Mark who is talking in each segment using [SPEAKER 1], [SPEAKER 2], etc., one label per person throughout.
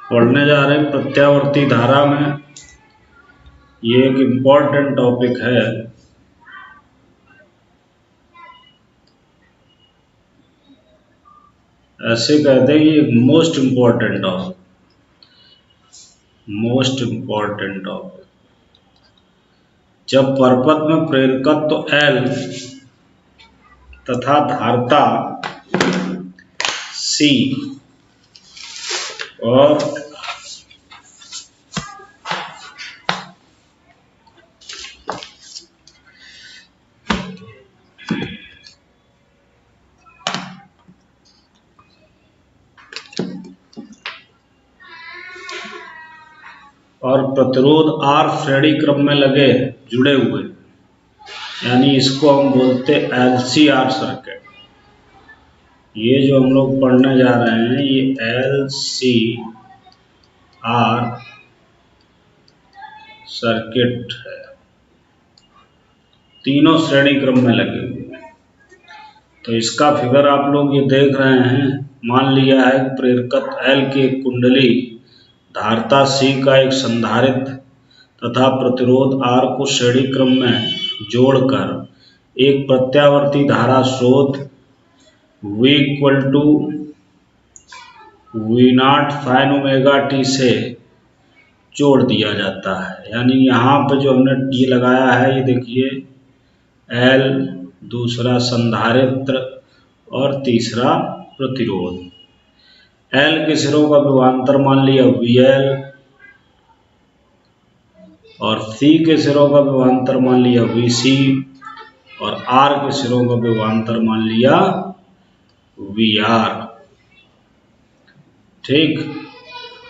[SPEAKER 1] पढ़ने जा रहे हैं प्रत्यावर्ती धारा में। ये एक इम्पॉर्टेंट टॉपिक है। ऐसे कहते हैं कि मोस्ट इम्पॉर्टेंट टॉपिक। जब परपथ में प्रेरकत्व L तथा धारता C और प्रतिरोध R श्रेणी क्रम में लगे जुड़े हुए, यानी इसको हम बोलते LCR सर्किट। ये जो हम लोग पढ़ने जा रहे हैं ये LCR सर्किट है। तीनों श्रेणी क्रम में लगे हुए। तो इसका फिगर आप लोग ये देख रहे हैं। मान लिया है प्रेरकत्व L की एक कुंडली, धारता C का एक संधारित्र तथा प्रतिरोध R को श्रेणी क्रम में जोड़कर एक प्रत्यावर्ती धारा स्रोत V V0 sin omega t से जोड़ दिया जाता है। यानी यहाँ पे जो हमने ये लगाया है, ये देखिए L, दूसरा संधारित्र और तीसरा प्रतिरोध। L के सिरों का विभवांतर मान लिया VL और C के सिरों का विभवांतर मान लिया VC और R के सिरों का विभवांतर मान लिया VR। ठीक।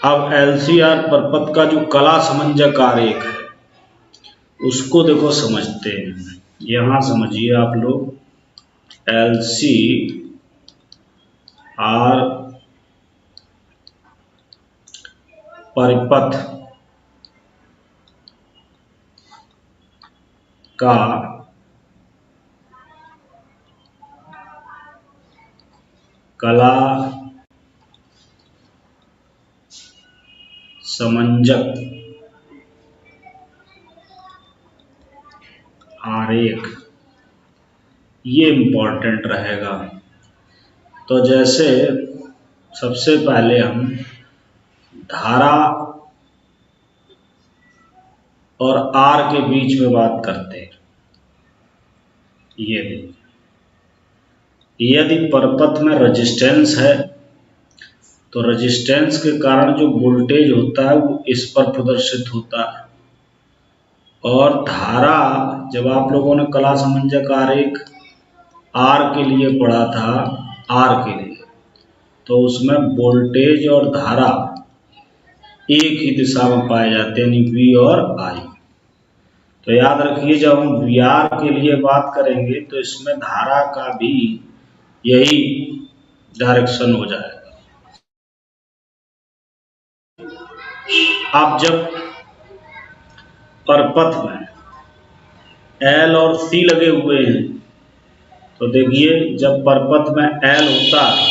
[SPEAKER 1] अब LCR परपथ का जो कला समंजक आरेख है उसको देखो समझते हैं। यहाँ समझिए आप लोग, LCR परिपथ का कला समंजक आरेख, ये इम्पोर्टेंट रहेगा। तो जैसे सबसे पहले हम धारा और R के बीच में बात करते हैं। ये देखिए, यदि परपथ में रेजिस्टेंस है तो रेजिस्टेंस के कारण जो वोल्टेज होता है वो इस पर प्रदर्शित होता है। और धारा, जब आप लोगों ने कला समंजक आरेख R के लिए पढ़ा था, R के लिए, तो उसमें वोल्टेज और धारा एक ही दिशा में पाए जाते हैं, यानी V और I। तो याद रखिए, जब हम VR के लिए बात करेंगे तो इसमें धारा का भी यही डायरेक्शन हो जाएगा। अब जब परपथ में L और C लगे हुए हैं तो देखिए, जब परपथ में L होता है,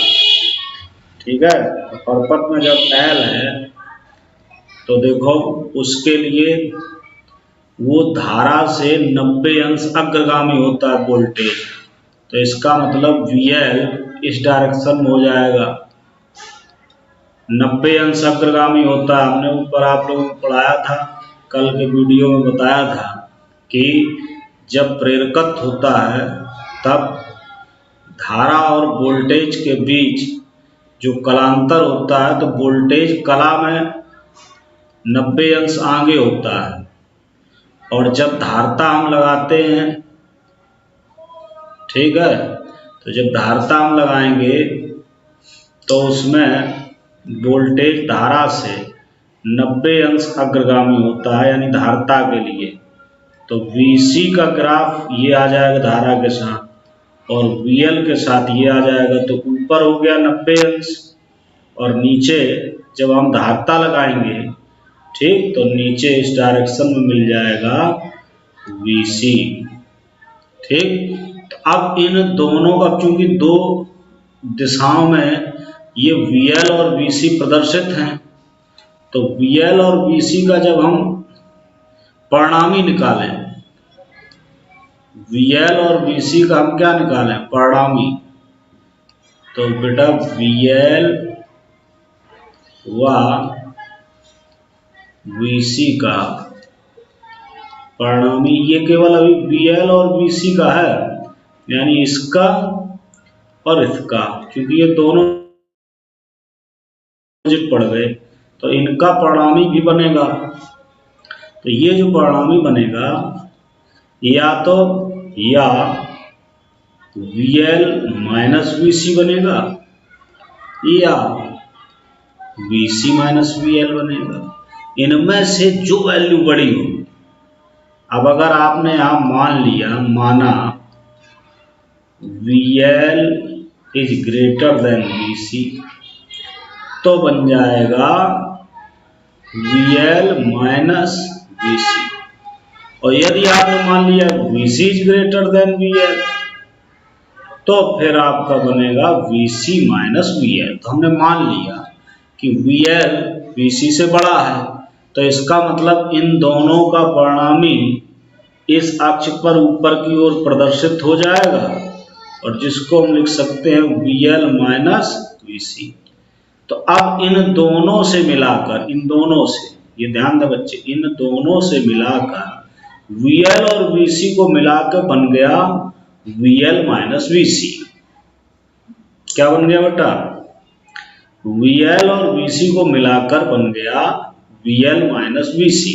[SPEAKER 1] ठीक है, तो परपथ में जब L है तो देखो उसके लिए वो धारा से 90 अंश अग्रगामी होता है वोल्टेज। तो इसका मतलब VL इस डायरेक्शन में हो जाएगा, 90 अंश अग्रगामी होता है। हमने ऊपर आप लोगों को पढ़ाया था, कल के वीडियो में बताया था कि जब प्रेरकत्व होता है तब धारा और वोल्टेज के बीच जो कलांतर होता है, तो वोल्टेज कला में 90 अंश आगे होता है। और जब धारता हम लगाते हैं, ठीक है, तो जब धारता हम लगाएंगे तो उसमें वोल्टेज धारा से 90 अंश अग्रगामी होता है, यानी धारता के लिए। तो VC का ग्राफ ये आ जाएगा धारा के साथ और VL के साथ ये आ जाएगा। तो ऊपर हो गया 90 अंश और नीचे जब हम धारता लगाएंगे, ठीक, तो नीचे इस डायरेक्शन में मिल जाएगा VC। ठीक। तो अब इन दोनों का, चूंकि दो दिशाओं में ये VL और VC प्रदर्शित हैं, तो VL और VC का जब हम परिणामी निकालें, VL और VC का हम क्या निकालें, परिणामी, तो बेटा VL व VC का परिणामी, ये केवल अभी VL और VC का है, यानी इसका और इसका, क्योंकि ये दोनों अपोजिट पड़ गए, तो इनका परिणामी भी बनेगा। तो ये जो परिणामी बनेगा या तो VL माइनस VC बनेगा या VC माइनस VL बनेगा, इनमें से जो वैल्यू बड़ी हो। अब अगर आपने यहां माना VL is greater than VC, तो बन जाएगा VL माइनस VC। और यदि आपने मान लिया VC is greater than VL, तो फिर आपका बनेगा VC माइनस VL। तो हमने मान लिया कि VL VC से बड़ा है, तो इसका मतलब इन दोनों का परिणामी इस अक्ष पर ऊपर की ओर प्रदर्शित हो जाएगा, और जिसको हम लिख सकते हैं VL माइनस VC। तो अब इन दोनों से मिलाकर, इन दोनों से, ये ध्यान दें बच्चे, इन दोनों से मिलाकर VL और VC को मिलाकर बन गया VL माइनस VC। क्या बन गया बेटा, VL और VC को मिलाकर बन गया VL माइनस VC।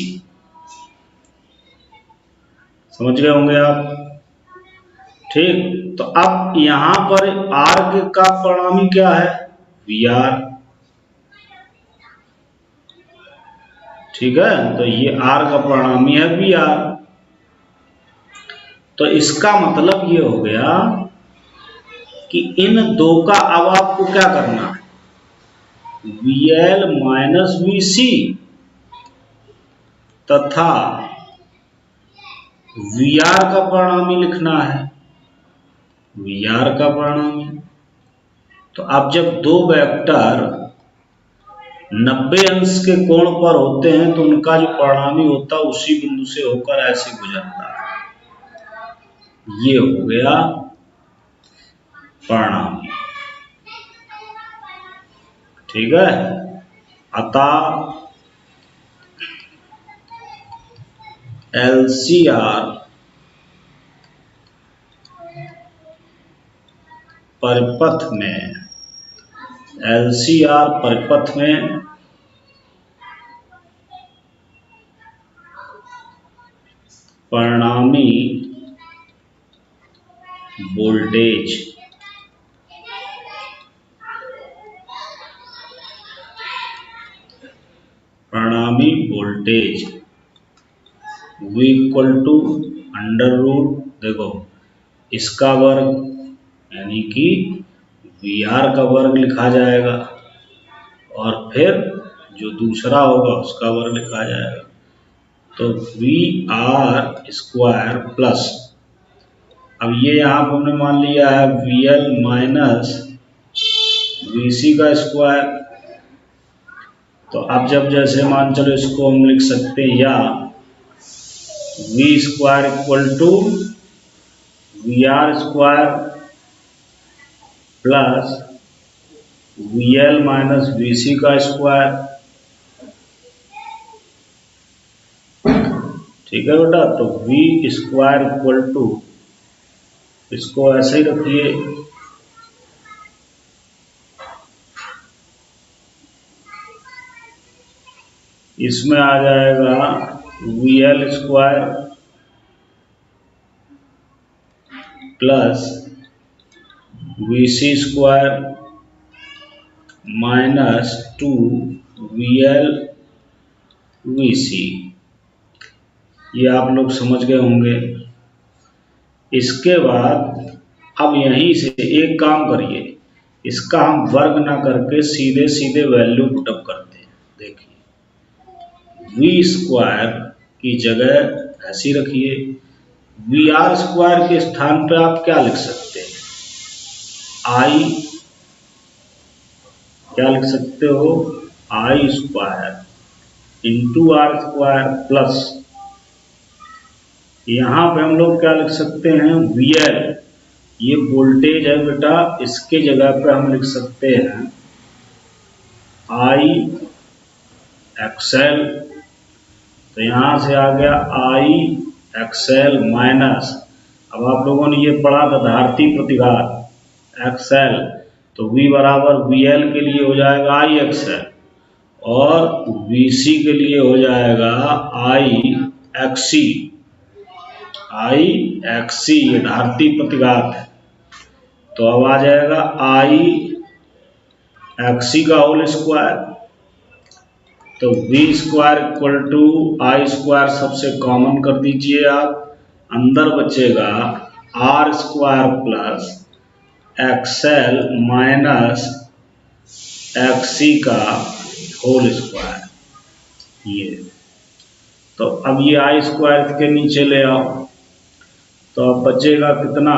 [SPEAKER 1] समझ गए होंगे आप, ठीक। तो अब यहां पर R का परिणामी क्या है, VR, ठीक है। तो ये R का परिणामी है VR। तो इसका मतलब ये हो गया कि इन दो का अब आपको क्या करना है, VL माइनस VC तथा VR का परिणामी लिखना है, VR का परिणामी। तो अब जब दो वेक्टर 90 अंश के कोण पर होते हैं, तो उनका जो परिणामी होता है उसी बिंदु से होकर ऐसे गुजरता है। ये हो गया परिणामी, ठीक है। अतः LCR परिपथ में, LCR परिपथ में परिणामी voltage V equal to under root, देखो इसका वर्ग यानी कि VR का वर्ग लिखा जाएगा, और फिर जो दूसरा होगा उसका वर्ग लिखा जाएगा। तो VR स्क्वायर प्लस, अब ये यहाँ पर हमने मान लिया है VL माइनस VC का स्क्वायर। तो अब जब जैसे मान चलो इसको हम लिख सकते हैं, या V square equal to VR square plus VL minus VC का स्क्वायर, ठीक है बेटा। तो V स्क्वायर इक्वल टू, इसको ऐसे ही रखिए, इसमें आ जाएगा VL square plus VC square minus 2VL VC। ये आप लोग समझ गए होंगे। इसके बाद अब यहीं से एक काम करिए, इसका हम वर्ग ना करके सीधे सीधे वैल्यू पुटअप करते हैं। देखिए V स्क्वायर की जगह ऐसी रखिए, VR स्क्वायर के स्थान पर आप क्या लिख सकते हैं, क्या लिख सकते हो, I square into R square plus, यहाँ पे हम लोग क्या लिख सकते हैं, VL, ये वोल्टेज है बेटा, इसके जगह पे हम लिख सकते हैं I XL। तो यहाँ से आ गया I XL माइनस, अब आप लोगों ने ये पढ़ा था धारती प्रतिघात XL, तो V बराबर VL के लिए हो जाएगा I XL, और VC के लिए हो जाएगा I XC। I XC ये धारती प्रतिघात है, तो अब आ जाएगा I XC का होल स्क्वायर। तो V square equal to I square सबसे कॉमन कर दीजिए आप, अंदर बचेगा R square plus XL minus XC का होल स्क्वायर, ये। तो अब ये I स्क्वायर के नीचे ले आओ, तो अब बचेगा कितना,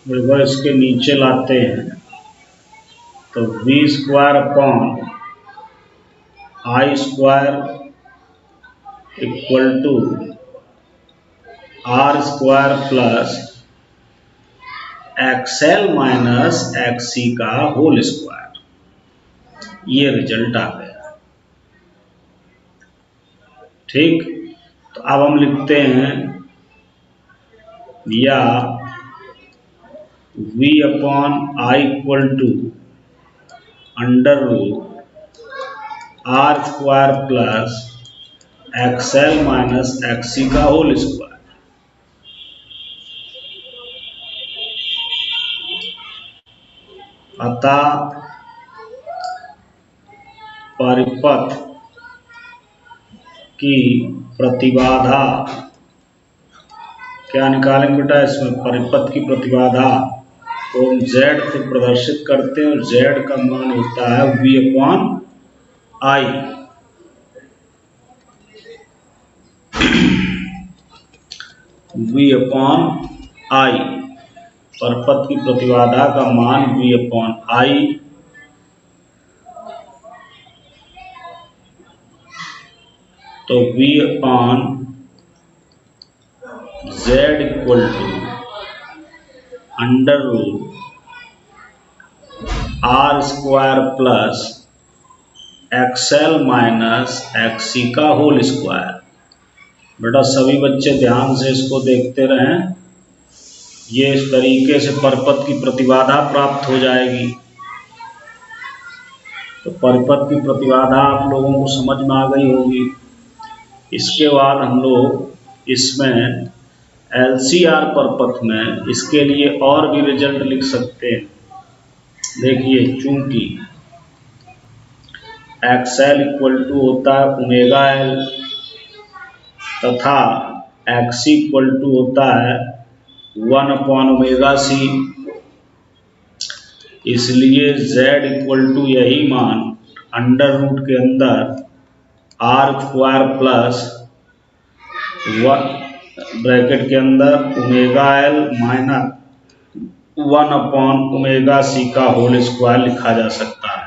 [SPEAKER 1] रिवर्स के नीचे लाते हैं, तो V square upon I square equal to R square plus XL minus XC का होल स्क्वायर, ये रिजल्ट आ गया। ठीक, तो अब हम लिखते हैं या V upon I equal to under root R square plus XL minus XC का होल स्क्वायर। अतः परिपथ की प्रतिबाधा, क्या निकालेंगे बेटा इसमें, परिपथ की प्रतिबाधा को हम Z से प्रदर्शित करते हैं, और Z का मान होता है V upon I। V upon I, परिपथ की प्रतिबाधा का मान V अपॉन I, तो V अपॉन Z equal to under root R square plus XL minus XC का होल स्क्वायर। बेटा सभी बच्चे ध्यान से इसको देखते रहें, ये इस तरीके से परिपथ की प्रतिबाधा प्राप्त हो जाएगी। तो परिपथ की प्रतिबाधा आप लोगों को समझ में आ गई होगी। इसके बाद हम लोग इसमें LCR परिपथ में इसके लिए और भी रिजल्ट लिख सकते हैं। देखिए, चूंकि XL इक्वल टू होता है ओमेगा L तथा XC इक्वल टू होता है 1 अपॉन ओमेगा C, इसलिए Z इक्वल टू यही मान अंडर रूट के अंदर R स्क्वायर प्लस 1 ब्रैकेट के अंदर omega L minus 1 upon omega C का होल स्क्वायर लिखा जा सकता है।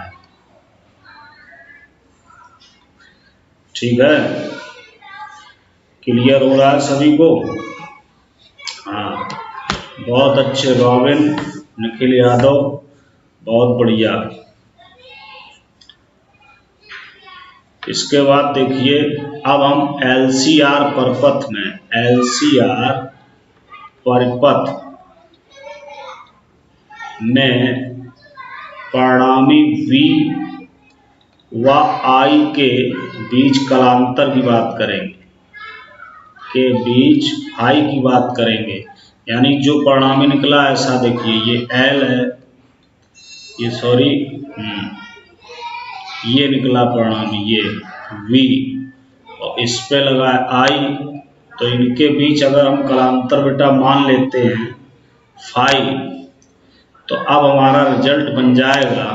[SPEAKER 1] ठीक है, क्लियर हो रहा है सभी को? हाँ, बहुत अच्छे रॉबिन, निखिल यादव, बहुत बढ़िया। इसके बाद देखिए, अब हम LCR परिपथ में, LCR परिपथ में परिणामी V व I के बीच कलांतर की बात करेंगे, के बीच I की बात करेंगे। यानी जो परिणामी निकला ऐसा देखिए, ये L है, ये सॉरी ये निकला परिणामी, ये V, और इस पे लगा है I, तो इनके बीच अगर हम कलांतर बेटा मान लेते हैं फाई, तो अब हमारा रिजल्ट बन जाएगा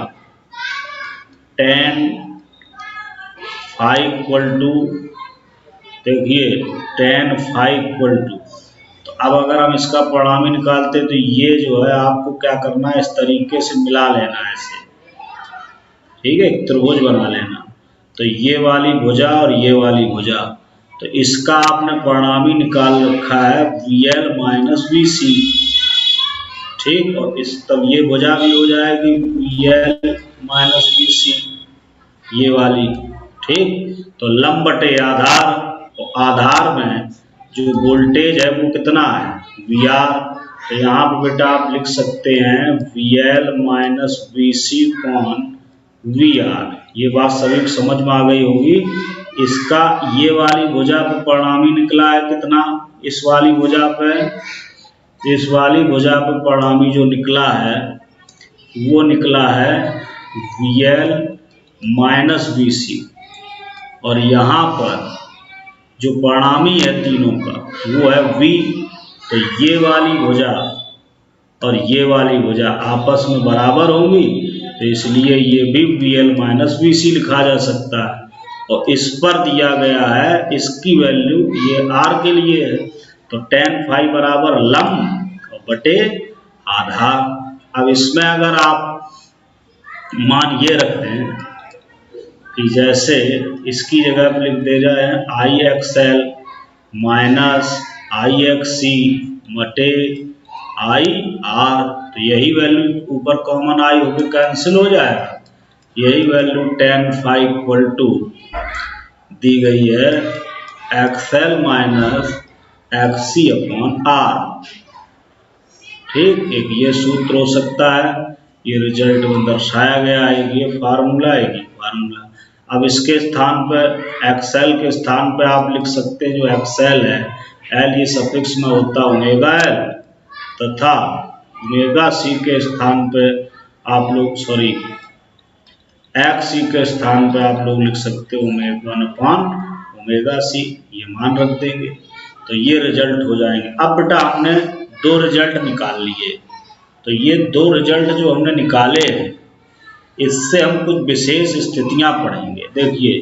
[SPEAKER 1] tan फाइव इक्वल टू, देखिए टेन फाइव इक्वल टू, तो अब अगर हम इसका परिणामी निकालते तो ये जो है आपको क्या करना है, इस तरीके से मिला लेना है इसे, ठीक है, एक त्रिभुज बना लेना। तो ये वाली भुजा और ये वाली भुजा, तो इसका आपने परिणामी निकाल रखा है VL माइनस VC, ठीक, और इस तब ये भुजा भी हो जाएगी VL माइनस VC, ये वाली, ठीक। तो लंब बटे आधार, तो आधार में जो वोल्टेज है वो कितना है, VR, तो यहाँ पर बेटा आप लिख सकते हैं VL माइनस VC कॉन VR। ये बात सभी को समझ में आ गई होगी। इसका ये वाली भुजा पे परिणामी निकला है कितना, इस वाली भुजा पे, इस वाली भुजा पे परिणामी जो निकला है वो निकला है VL माइनस VC, और यहाँ पर जो परिणामी है तीनों का वो है V। तो ये वाली भुजा और ये वाली भुजा आपस में बराबर होंगी, तो इसलिए ये भी VL माइनस VC लिखा जा सकता है। और इस पर दिया गया है, इसकी वैल्यू ये R के लिए है, तो tan फाई बराबर लंब और बटे आधार। अब इसमें अगर आप मान ये रखते हैं कि जैसे इसकी जगह पर लिख दे रहे हैं IXL माइनस IXC बटे IR, तो यही वैल्यू ऊपर कॉमन आई होकर कैंसिल हो जाएगा। यही value tan phi equal to दी गई है XL minus XC upon R, ठीक। एक ये सूत्र हो सकता है, ये रिजल्ट में दर्शाया गया है, ये फार्मूला है, ये फार्मूला। अब इसके स्थान पर XL के स्थान पर आप लिख सकते हैं जो XL है, L ये सफिक्स में होता ओमेगा L, तथा ओमेगा C के स्थान पे आप लोग XC के स्थान पे आप लोग लिख सकते हो ओमेगा C, ये मान रख देंगे तो ये रिजल्ट हो जाएंगे। अब बेटा हमने दो रिजल्ट निकाल लिए, तो ये दो रिजल्ट जो हमने निकाले हैं इससे हम कुछ विशेष स्थितियां पढ़ेंगे। देखिए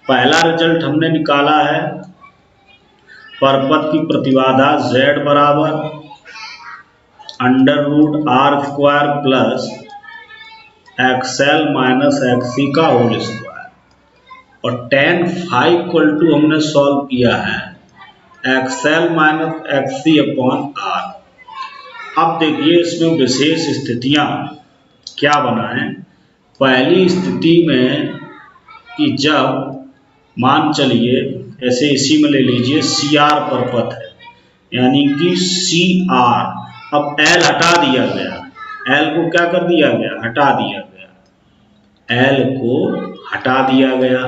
[SPEAKER 1] पहला रिजल्ट हमने निकाला है परपथ की प्रतिबाधा Z बराबर √R² plus XL minus XC का होल स्क्वायर, और tan फाई इक्वल टू हमने सॉल्व किया है XL minus XC upon R। अब देखिए इसमें विशेष स्थितियां क्या बनाएं। पहली स्थिति में कि जब मान चलिए ऐसे इसी में ले लीजिए CR परपथ है, यानी कि CR, अब L हटा दिया गया, L को क्या कर दिया गया, हटा दिया गया, L को हटा दिया गया,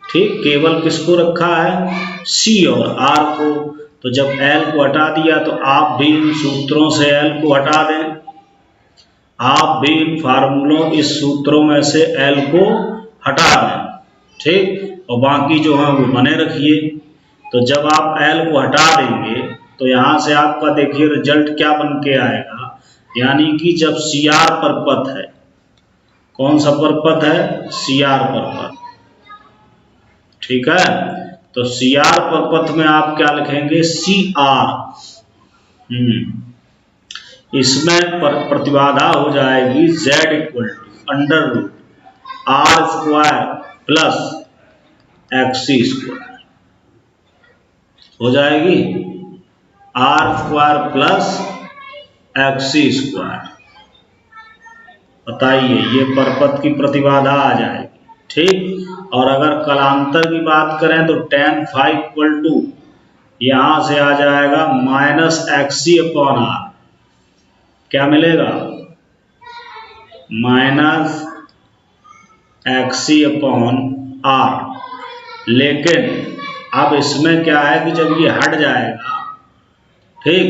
[SPEAKER 1] ठीक। केवल किसको रखा है, C और R को। तो जब L को हटा दिया तो आप भी इन सूत्रों से L को हटा दें, आप भी इन फार्मूलों, इस सूत्रों में से L को हटा दें, ठीक, और बाकी जो है वो बने रखिए। तो जब आप L को हटा देंगे तो यहाँ से आपका देखिए रिजल्ट क्या बन के आएगा, यानी कि जब CR परपथ है, कौन सा परपथ है, CR परपथ, ठीक है। तो CR परपथ में आप क्या लिखेंगे, CR, इसमें प्रतिबाधा हो जाएगी Z equal to √R² plus XC² हो जाएगी, R² प्लस XC²। बताइए ये परपथ की प्रतिबाधा आ जाएगी, ठीक। और अगर कलांतर की बात करें तो tan फाई इक्वल टू यहां से आ जाएगा माइनस XC अपॉन R, क्या मिलेगा, माइनस XC अपॉन R। लेकिन अब इसमें क्या है कि जब ये हट जाएगा, ठीक,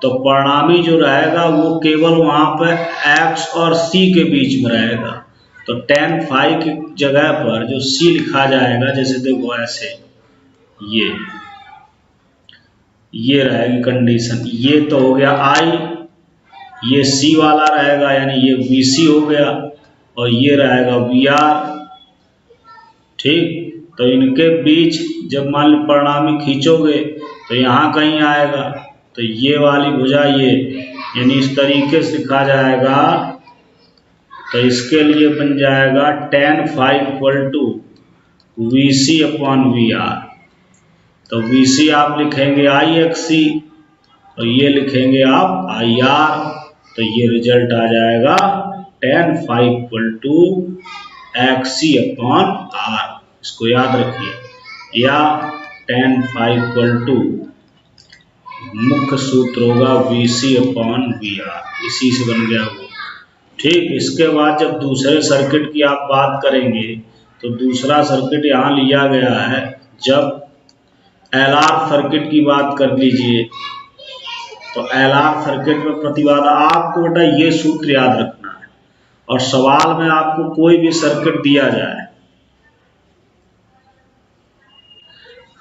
[SPEAKER 1] तो परिणामी जो रहेगा वो केवल वहां पर X और C के बीच में रहेगा। तो tan फाई की जगह पर जो C लिखा जाएगा, जैसे देखो ऐसे ये रहेगी कंडीशन, ये तो हो गया I, ये C वाला रहेगा, यानी ये VC हो गया, और ये रहेगा VR, ठीक, तो इनके बीच जब मान लो परिणामी खींचोगे तो यहाँ कहीं आएगा, तो ये वाली भुजा ये, यानी इस तरीके से लिखा जाएगा। तो इसके लिए बन जाएगा tan phi equal to VC upon VR। तो VC आप लिखेंगे IXC, तो ये लिखेंगे आप IR, तो ये रिजल्ट आ जाएगा tan phi equal to XC upon R। इसको याद रखिए, या tan phi इक्वल टू मुख्य सूत्र होगा VC अपॉन VR, इसी से बन गया वो। ठीक, इसके बाद जब दूसरे सर्किट की आप बात करेंगे तो दूसरा सर्किट यहाँ लिया गया है। जब LR सर्किट की बात कर लीजिए, तो LR सर्किट में प्रतिबाधा, आपको बेटा ये सूत्र याद रखना है, और सवाल में आपको कोई भी सर्किट दिया जाए,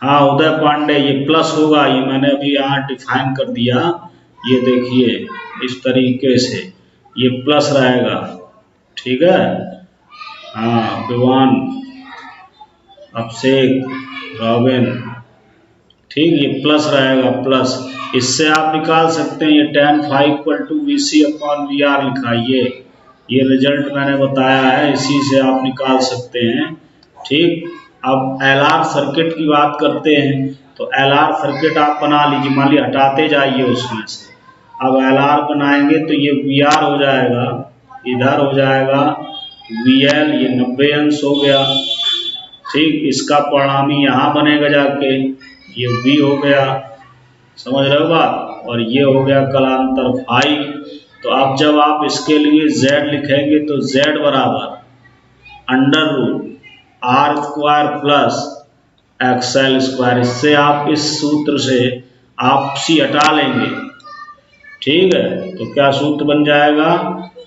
[SPEAKER 1] हाँ उदय पांडे, ये प्लस होगा, ये मैंने अभी यहाँ डिफाइन कर दिया। ये देखिए इस तरीके से ये प्लस रहेगा, ठीक है। हाँ विवान, अभिषेक, रॉबिन, ठीक, ये प्लस रहेगा, प्लस। इससे आप निकाल सकते हैं ये tan phi equal to VC upon VR लिखा, ये रिजल्ट मैंने बताया है, इसी से आप निकाल सकते हैं। ठीक, अब LR सर्किट की बात करते हैं, तो LR सर्किट आप बना लीजिए, मान लीजिए हटाते जाइए उसमें से। अब LR बनाएंगे तो ये VR हो जाएगा, इधर हो जाएगा VL, ये 90 अंश हो गया। ठीक, इसका परिणामी यहाँ बनेगा जाके, ये V हो गया, समझ रहे हो बात, और ये हो गया कलांतर फाई। तो अब जब आप इसके लिए Z लिखेंगे तो Z बराबर under root R square plus XL square. इससे आप इस सूत्र से आप C हटा लेंगे, ठीक है। तो क्या सूत्र बन जाएगा,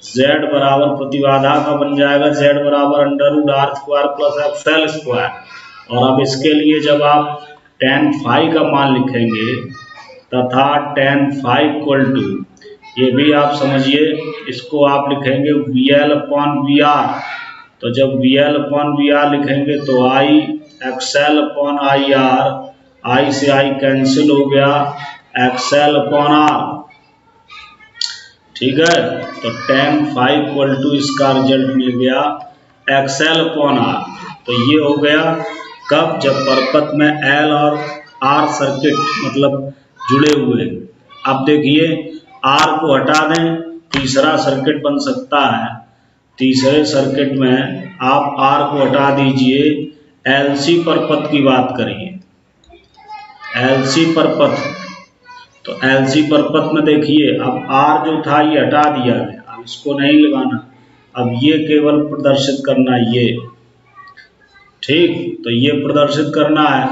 [SPEAKER 1] Z बराबर प्रतिबाधा का बन जाएगा Z बराबर under root R square plus XL square. और अब इसके लिए जब आप tan phi का मान लिखेंगे तथा tan phi इक्वल टू, ये भी आप समझिए, इसको आप लिखेंगे VL अपॉन VR। तो जब VL अपॉन VR लिखेंगे तो I XL upon IR, I से I कैंसिल हो गया, XL अपॉन R, ठीक है। तो tan phi इक्वल टू इसका रिजल्ट मिल गया XL अपॉन R। तो ये हो गया कब, जब परपथ में L और R सर्किट मतलब जुड़े हुए। अब देखिए R को हटा दें, तीसरा सर्किट बन सकता है। तीसरे सर्किट में आप R को हटा दीजिए, LC परपथ की बात करिए, LC परपथ। तो LC परपथ में देखिए अब R जो था ये हटा दिया गया, अब इसको नहीं लगाना, अब ये केवल प्रदर्शित करना ये, ठीक। तो ये प्रदर्शित करना है,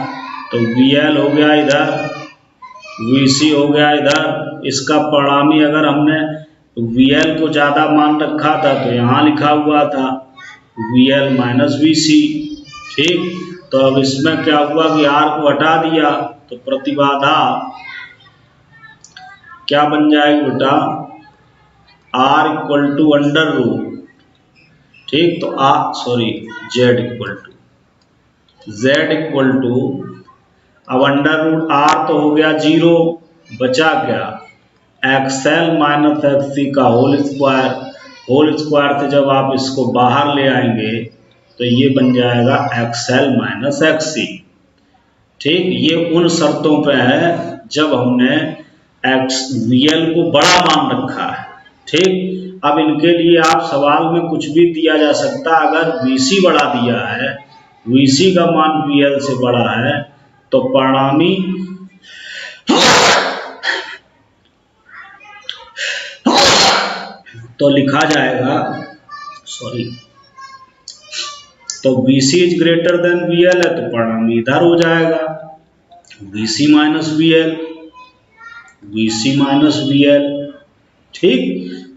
[SPEAKER 1] तो VL हो गया इधर, VC हो गया इधर। इसका परिणामी अगर हमने VL को ज़्यादा मान रखा था तो यहाँ लिखा हुआ था VL माइनस VC, ठीक। तो अब इसमें क्या हुआ कि R को हटा दिया, तो प्रतिबाधा क्या बन जाएगी बेटा, R equal to under root, ठीक। तो Z इक्वल टू, अब अंडर रूट R तो हो गया 0, बचा क्या, XL माइनस XC का होल स्क्वायर। होल स्क्वायर से जब आप इसको बाहर ले आएंगे तो ये बन जाएगा XL माइनस XC, ठीक। ये उन शर्तों पे है जब हमने VL को बड़ा मान रखा है, ठीक। अब इनके लिए आप सवाल में कुछ भी दिया जा सकता है। अगर VC बड़ा दिया है, VC का मान VL से बड़ा है, तो परिणामी तो लिखा जाएगा, तो VC is greater than VL है, तो परिणामी इधर हो जाएगा VC माइनस VL, ठीक।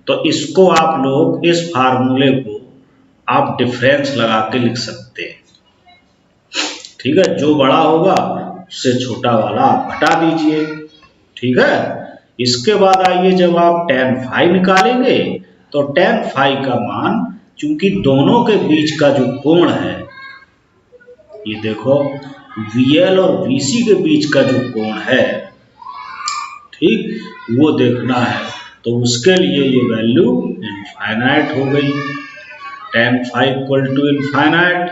[SPEAKER 1] तो इसको आप लोग, इस फार्मूले को आप डिफरेंस लगा के लिख सकते हैं, ठीक है। जो बड़ा होगा उससे छोटा वाला आप हटा दीजिए, ठीक है। इसके बाद आइए, जब आप tan phi निकालेंगे तो tan phi का मान, चूंकि दोनों के बीच का जो कोण है ये देखो VL और VC के बीच का जो कोण है, ठीक, वो देखना है। तो उसके लिए ये वैल्यू इनफाइनाइट हो गई, tan phi equal to infinite,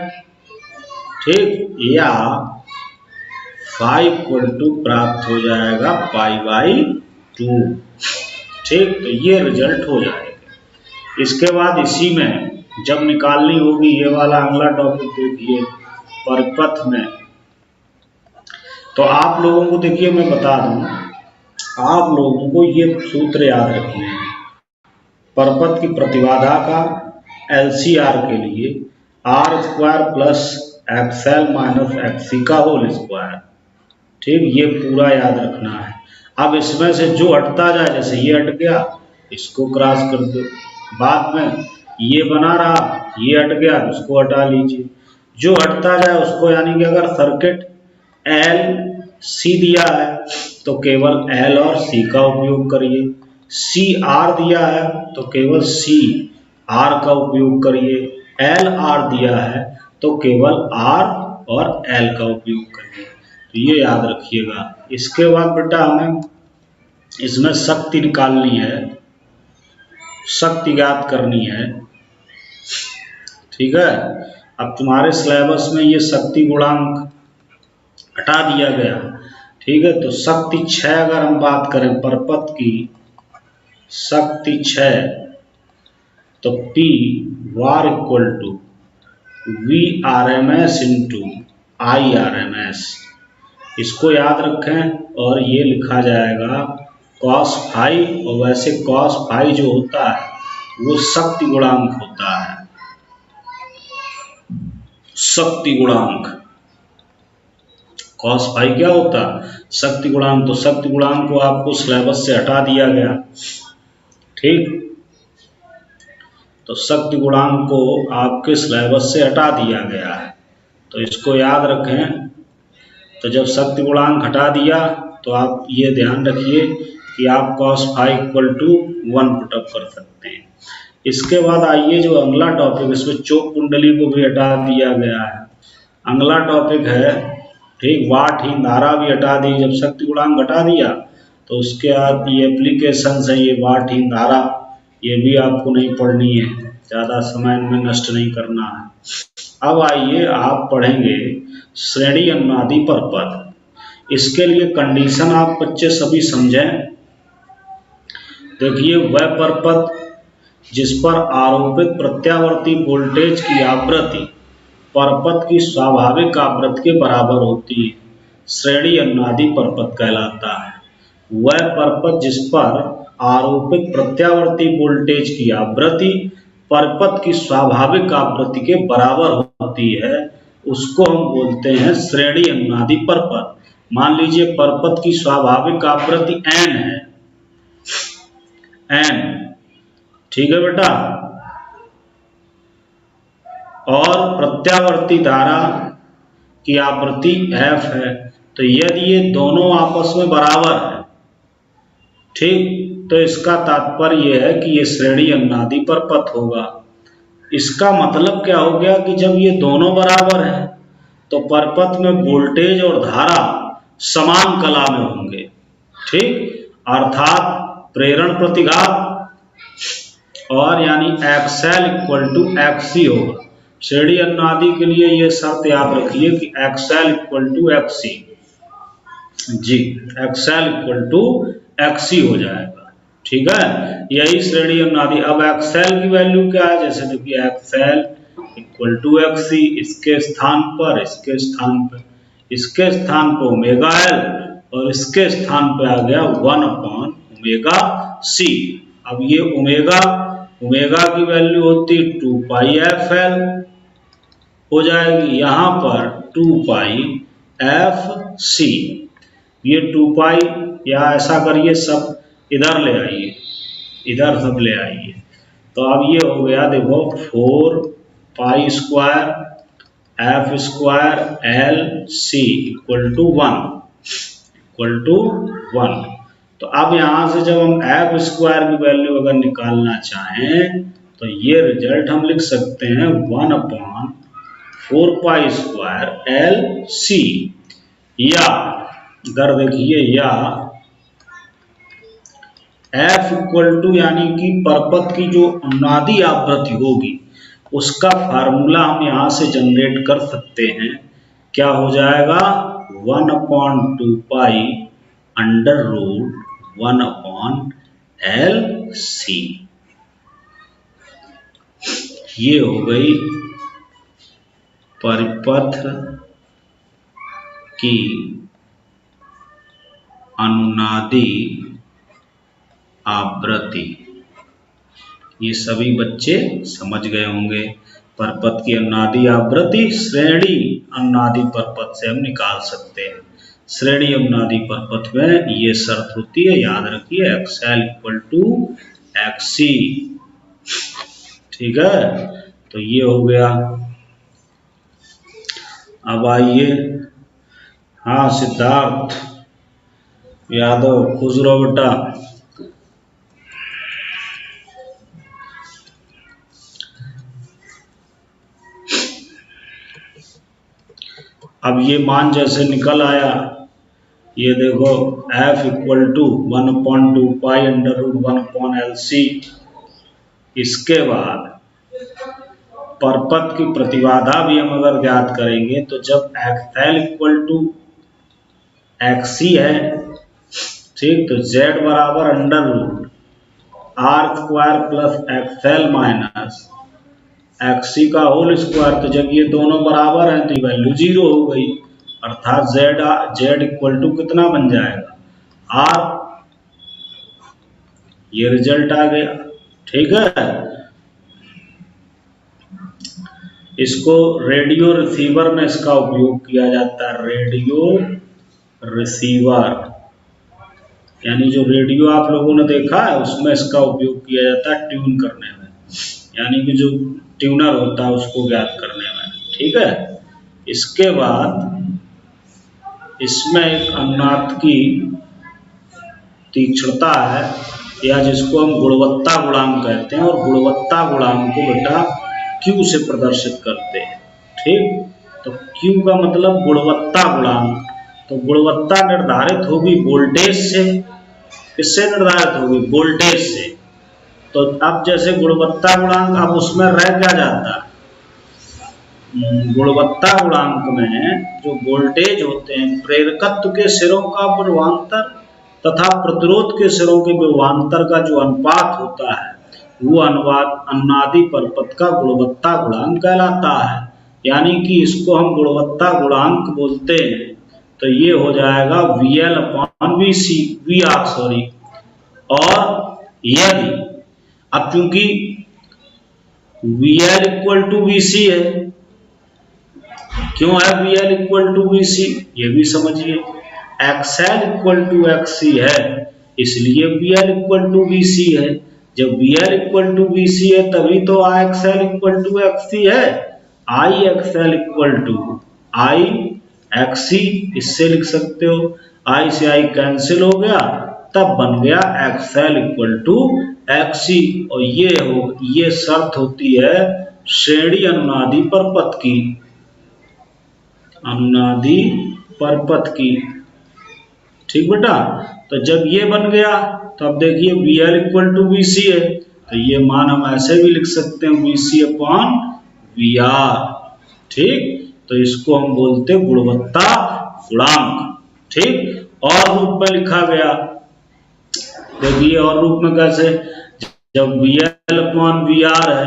[SPEAKER 1] ठीक, या phi इक्वल टू प्राप्त हो जाएगा π/2, ठीक। तो ये रिजल्ट हो जाएगा। इसके बाद इसी में जब निकालनी होगी ये वाला अगला टॉपिक देखिए परिपथ में, तो आप लोगों को देखिए मैं बता दूं, आप लोगों को ये सूत्र याद रखने हैं। परपथ की प्रतिबाधा का LCR के लिए R² plus XL minus XC का होल स्क्वायर, ठीक, ये पूरा याद रखना है। अब इसमें से जो हटता जाए, जैसे ये हट गया इसको क्रॉस कर दो, बाद में ये बना रहा ये हट गया उसको हटा लीजिए, जो हटता जाए उसको, यानी कि अगर सर्किट LC दिया है तो केवल L और C का उपयोग करिए, CR दिया है तो केवल CR का उपयोग करिए, LR दिया है तो केवल R और L का उपयोग करिए। तो ये याद रखिएगा। इसके बाद बेटा हमें इसमें शक्ति निकालनी है, शक्ति ज्ञात करनी है, ठीक है। अब तुम्हारे सिलेबस में ये शक्ति गुणांक हटा दिया गया, ठीक है। तो शक्ति 6 अगर हम बात करें परपथ की शक्ति 6, तो P वार equal to VRMS into IRMS, इसको याद रखें। और ये लिखा जाएगा cos फाई, और वैसे cos फाई जो होता है वो शक्ति गुणांक होता है, शक्ति गुणांक। cos फाई क्या होता है? शक्ति गुणांक। तो शक्ति गुणांक को आपको सिलेबस से हटा दिया गया, ठीक। तो शक्ति गुणांक को आपके सिलेबस से हटा दिया गया है, तो इसको याद रखें। तो जब शक्ति गुणांक हटा दिया तो आप ये ध्यान रखिए कि आप cos phi equal to 1 put up कर सकते हैं। इसके बाद आइए जो अगला टॉपिक, इसमें चोक कुंडली को भी हटा दिया गया है। अगला टॉपिक है, ठीक, वाटहीन धारा भी हटा दी। जब शक्ति गुणांक हटा दिया तो उसके बाद ये एप्लीकेशन है, ये वाटहीन धारा, ये भी आपको नहीं पढ़नी है, ज़्यादा समय में नष्ट नहीं करना है। अब आइए आप पढ़ेंगे श्रेणी अनुनादी परपथ। इसके लिए कंडीशन आप बच्चे सभी समझें। देखिए वह परपथ जिस पर आरोपित प्रत्यावर्ती वोल्टेज की आवृत्ति परपथ की स्वाभाविक आवृत्ति के बराबर होती है, श्रेणी अनुनादी परपथ कहलाता है। वह परपथ जिस पर आरोपित प्रत्यावर्ती वोल्टेज की आवृत्ति परपथ की स्वाभाविक आवृत्ति के बराबर होती है, उसको हम बोलते हैं श्रेणी अनुनादी परपथ। मान लीजिए परपथ की स्वाभाविक आवृत्ति n है, n, ठीक है बेटा, और प्रत्यावर्ती धारा की आवृत्ति f है। तो यदि ये दोनों आपस में बराबर है, ठीक, तो इसका तात्पर्य यह है कि ये श्रेणी अनुनादी परपथ होगा। इसका मतलब क्या हो गया कि जब ये दोनों बराबर हैं तो परपथ में वोल्टेज और धारा समान कला में होंगे, ठीक, अर्थात प्रेरण प्रतिघात और यानी XL इक्वल टू XC होगा। श्रेणी अनुनादी के लिए ये शर्त याद रखिए कि XL इक्वल टू XC, जी, XL इक्वल टू XC हो जाएगा, ठीक है। यही श्रेणी अनुनादी। अब XL की वैल्यू क्या है? जैसे देखिए XL इक्वल टू XC, इसके स्थान पर, इसके स्थान पर, इसके स्थान पर ओमेगा L और इसके स्थान पर आ गया 1/ओमेगा C। अब ये ओमेगा की वैल्यू होती 2πfL हो जाएगी, यहाँ पर 2πfC। ये 2π, या ऐसा करिए सब इधर ले आइए, इधर सब ले आइए। तो अब ये हो गया देखो 4π² f² LC इक्वल टू 1। तो अब यहाँ से जब हम f² की वैल्यू अगर निकालना चाहें तो ये रिजल्ट हम लिख सकते हैं 1/4 4π² LC, या इधर देखिए, या F इक्वल टू, यानी कि परपथ की जो अनुनादी आवृत्ति होगी उसका फार्मूला हम यहां से जनरेट कर सकते हैं। क्या हो जाएगा? 1/2π √ 1/LC। ये हो गई परिपथ की अनुनादी आवृत्ति। ये सभी बच्चे समझ गए होंगे। परपथ की अनुनादी आवृत्ति श्रेणी अनुनादी परपथ से हम निकाल सकते हैं। श्रेणी अनुनादी परपथ में ये शर्त होती है, याद रखिए, XL = XC। ठीक है, तो ये हो गया। अब आइए, हाँ सिद्धार्थ यादव, खुश रहो बेटा। अब ये मान जैसे निकल आया, ये देखो F = 1/2π √ 1/LC। इसके बाद परपथ की प्रतिबाधा भी हम अगर ज्ञात करेंगे तो जब XL = XC है, ठीक, तो Z बराबर √R² + XL - XC का होल स्क्वायर। तो जब ये दोनों बराबर हैं तो ये वैल्यू 0 हो गई, अर्थात Z इक्वल कितना बन जाएगा? R। ये रिजल्ट आ गया। ठीक है, इसको रेडियो रिसीवर में इसका उपयोग किया जाता है। रेडियो रिसीवर, यानी जो रेडियो आप लोगों ने देखा है उसमें इसका उपयोग किया जाता है ट्यून करने में, यानी कि जो ट्यूनर होता है उसको ज्ञात करने में। ठीक है, इसके बाद इसमें एक अनुनाद की तीक्ष्णता है, या जिसको हम गुणवत्ता गुणांक कहते हैं, और गुणवत्ता गुणांक को बेटा Q से प्रदर्शित करते हैं। ठीक, तो Q का मतलब गुणवत्ता गुणांक। तो गुणवत्ता निर्धारित होगी वोल्टेज से। किससे निर्धारित होगी? वोल्टेज से। तो अब जैसे गुणवत्ता गुणांक, अब उसमें रह क्या जाता है? गुणवत्ता गुणांक में जो वोल्टेज होते हैं, प्रेरकत्व के सिरों का विभवांतर तथा प्रतिरोध के सिरों के विभवांतर का जो अनुपात होता है, वो अनुनादी परपथ का गुणवत्ता गुणांक कहलाता है। यानी कि इसको हम गुणवत्ता गुणांक बोलते हैं। तो ये हो जाएगा VR, सॉरी। और यदि अब चूंकि VL = VC है, क्यों है VL = VC? ये भी समझिए। XL = XC है, इसलिए VL = VC है। जब VL = VC है तभी तो IXL = XC है। IXL = IXC, इससे लिख सकते हो। I से I कैंसिल हो गया, तब बन गया XL = XC। और ये शर्त होती है श्रेणी अनुनादी परपथ की। अनुनादी परपथ की। ठीक बेटा, तो जब ये बन गया तो अब देखिए VL = VC है, तो ये मान हम ऐसे भी लिख सकते हैं VC/VR। ठीक, तो इसको हम बोलते हैं गुणवत्ता गुणांक। ठीक, और रूप में लिखा गया, देखिए और रूप में कैसे? जब VL/VR है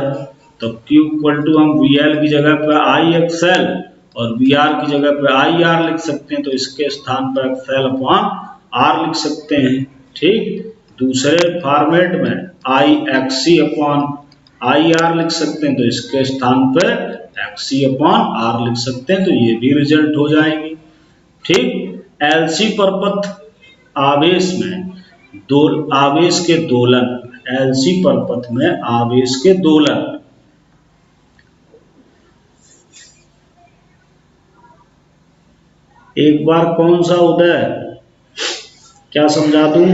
[SPEAKER 1] तो Q = हम VL की जगह पे IXL और VR की जगह पे IR लिख सकते हैं, तो इसके स्थान पर XL/R लिख सकते हैं। ठीक, दूसरे फॉर्मेट में IXC/IR लिख सकते हैं, तो इसके स्थान पर XC/R लिख सकते हैं, तो ये भी रिजल्ट हो जाएंगे। ठीक, LC परपथ आवेश में आवेश के दोलन, LC परपथ में आवेश के दोलन। एक बार कौन सा उदय, क्या समझा दूं?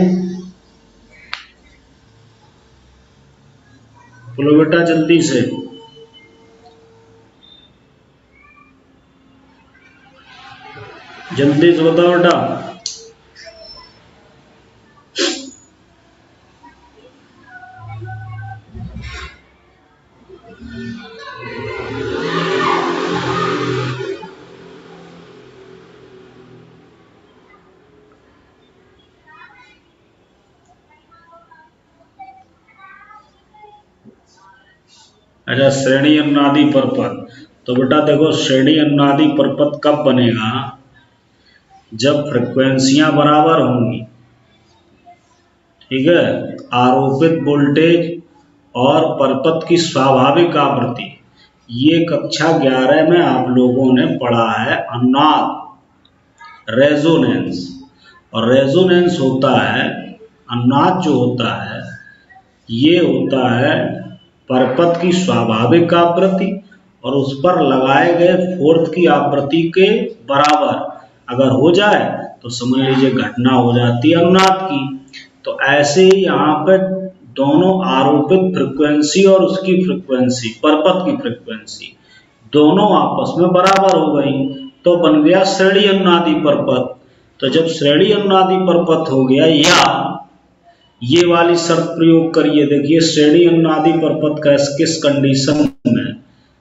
[SPEAKER 1] बोलो बेटा जल्दी से। जल्दी से बताओ बेटा। अच्छा, श्रेणी अनुनादी परपथ। तो बेटा देखो, श्रेणी अनुनादी परपथ कब बनेगा? जब फ्रिक्वेंसियां बराबर होंगी, ठीक है। आरोपित वोल्टेज और परपथ की स्वाभाविक आवृत्ति, ये कक्षा 11 में आप लोगों ने पढ़ा है अनुनाद, रेजोनेंस। और रेजोनेंस होता है, अनुनाद जो होता है ये होता है परपथ की स्वाभाविक आवृत्ति और उस पर लगाए गए फोर्स की आवृत्ति के बराबर अगर हो जाए तो समझ लीजिए घटना हो जाती है अनुनाद की। तो ऐसे ही यहाँ पे दोनों आरोपित फ्रिक्वेंसी और उसकी फ्रिक्वेंसी, परपथ की फ्रिक्वेंसी, दोनों आपस में बराबर हो गई तो बन गया श्रेणी अनुनादी परपथ। तो जब श्रेणी अनुनादी परपथ हो गया, या ये वाली शर्त प्रयोग करिए, देखिए श्रेणी अनुनादी परपथ का किस कंडीशन में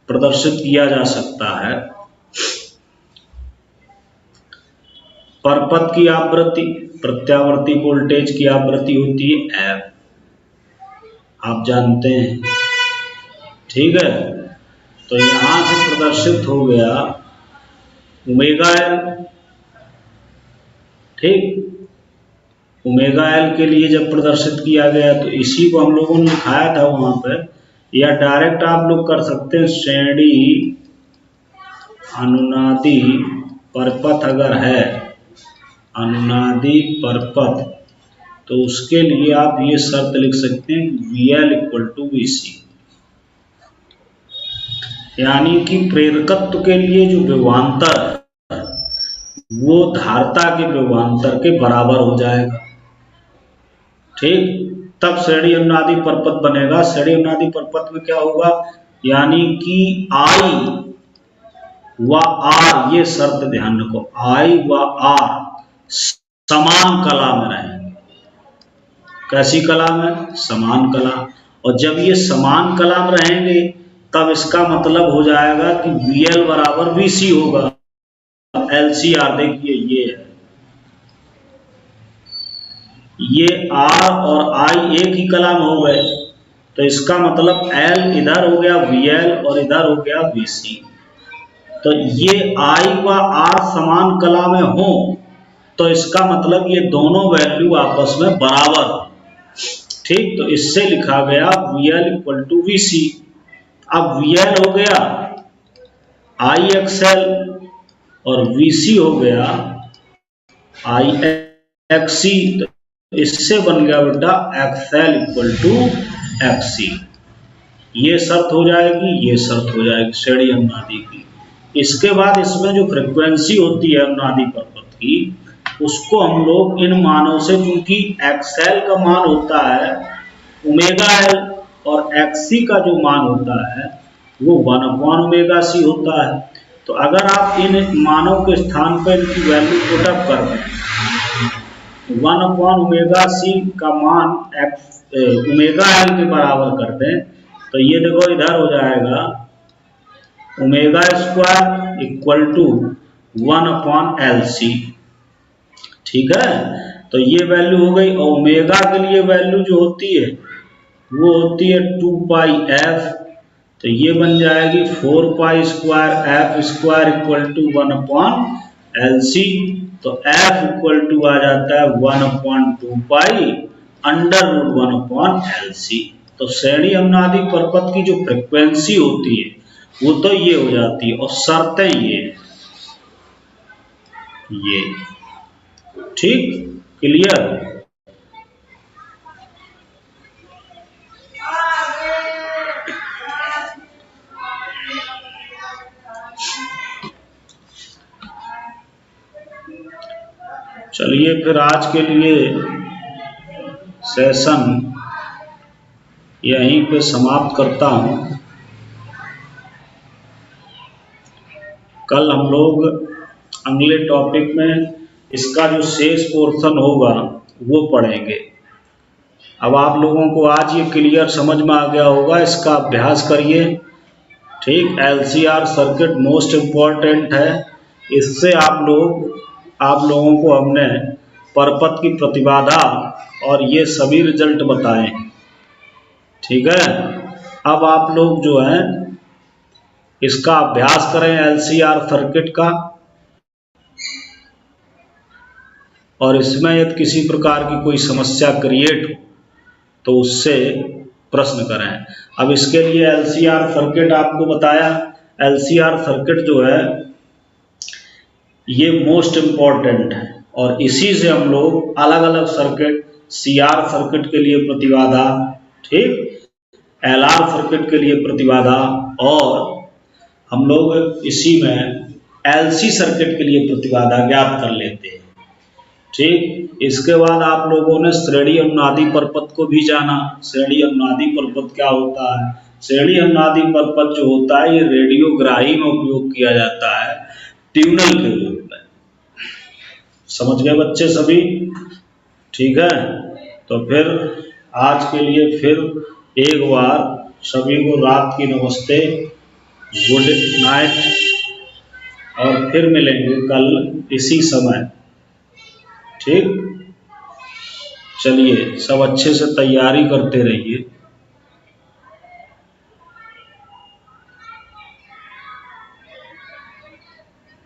[SPEAKER 1] प्रदर्शित किया जा सकता है। परपथ की आवृत्ति प्रत्यावर्ती वोल्टेज की आवृत्ति होती है एफ, आप जानते हैं, ठीक है। तो यहां से प्रदर्शित हो गया ओमेगा एल, ठीक। ओमेगा एल के लिए जब प्रदर्शित किया गया तो इसी को हम लोगों ने लिखाया था वहां पर, या डायरेक्ट आप लोग कर सकते हैं श्रेणी अनुनादी परपथ अगर है, अनुनादी परपथ, तो उसके लिए आप ये शर्त लिख सकते हैं VL इक्वल टू VC, यानी कि प्रेरकत्व के लिए जो विभवांतर है वो धारता के विभवांतर के बराबर हो जाएगा, ठीक। तब श्रेणी अनुनादी परपथ बनेगा। श्रेणी अनुनादी परपथ में क्या होगा, यानी कि I व R, ये शर्त ध्यान रखो, I व R समान कला में रहेंगे। कैसी कला में? समान कला। और जब ये समान कला में रहेंगे तब इसका मतलब हो जाएगा कि VL बराबर VC होगा। LCR देखिए ये है, ये R और I एक ही कला में हो गए, तो इसका मतलब L इधर हो गया VL और इधर हो गया VC। तो ये I व R समान कला में हो तो इसका मतलब ये दोनों वैल्यू आपस में बराबर हो, ठीक। तो इससे लिखा गया VL इक्वल टू VC। अब VL हो गया IXL और VC हो गया IXC। तो इससे बन गया बेटा XL इक्वल टू XC। ये शर्त हो जाएगी, ये शर्त हो जाएगी श्रेणी अनुनादी की। इसके बाद इसमें जो फ्रिक्वेंसी होती है अनुनादी परपथ की, उसको हम लोग इन मानों से, चूंकि XL का मान होता है ओमेगा एल और XC का जो मान होता है वो 1/ओमेगा C होता है। तो अगर आप इन मानों के स्थान पर इनकी वैल्यू पुट अप कर दें, 1/ओमेगा C का मान ओमेगा एल के बराबर कर दें, तो ये देखो इधर हो जाएगा omega square equal to 1/LC, ठीक है। तो ये वैल्यू हो गई। और ओमेगा के लिए वैल्यू जो होती है वो होती है 2πf, तो ये बन जाएगी 4π square f square equal to 1/LC। तो f इक्वल टू आ जाता है 1/2π अंडर रूट 1/LC। तो श्रेणी अनुनादी परपथ की जो फ्रिक्वेंसी होती है वो तो ये हो जाती है, और शर्तें ये ठीक, क्लियर। चलिए फिर आज के लिए सेशन यहीं पे समाप्त करता हूं। कल हम लोग अगले टॉपिक में इसका जो शेष पोर्शन होगा वो पढ़ेंगे। अब आप लोगों को आज ये क्लियर समझ में आ गया होगा, इसका अभ्यास करिए। ठीक, LCR सर्किट मोस्ट इम्पॉर्टेंट है। इससे आप लोगों को हमने परपथ की प्रतिबाधा और ये सभी रिजल्ट बताए। ठीक है, अब आप लोग जो है इसका अभ्यास करें LCR सर्किट का, और इसमें यदि किसी प्रकार की कोई समस्या क्रिएट हो तो उससे प्रश्न करें। अब इसके लिए LCR सर्किट आपको बताया, LCR सर्किट जो है ये मोस्ट इम्पॉर्टेंट है, और इसी से हम लोग अलग अलग सर्किट, CR सर्किट के लिए प्रतिबाधा, ठीक, LR सर्किट के लिए प्रतिबाधा, और हम लोग इसी में LC सर्किट के लिए प्रतिबाधा ज्ञात कर लेते हैं। ठीक, इसके बाद आप लोगों ने श्रेणी अनुनादी परपथ को भी जाना। श्रेणी अनुनादी परपथ क्या होता है? श्रेणी अनुनादी परपथ जो होता है ये रेडियोग्राही में उपयोग किया जाता है ट्यूनल के रूप में। समझ गए बच्चे सभी? ठीक है, तो फिर आज के लिए फिर एक बार सभी को रात की नमस्ते, गुड नाइट, और फिर मिलेंगे कल इसी समय। ठीक, चलिए सब अच्छे से तैयारी करते रहिए।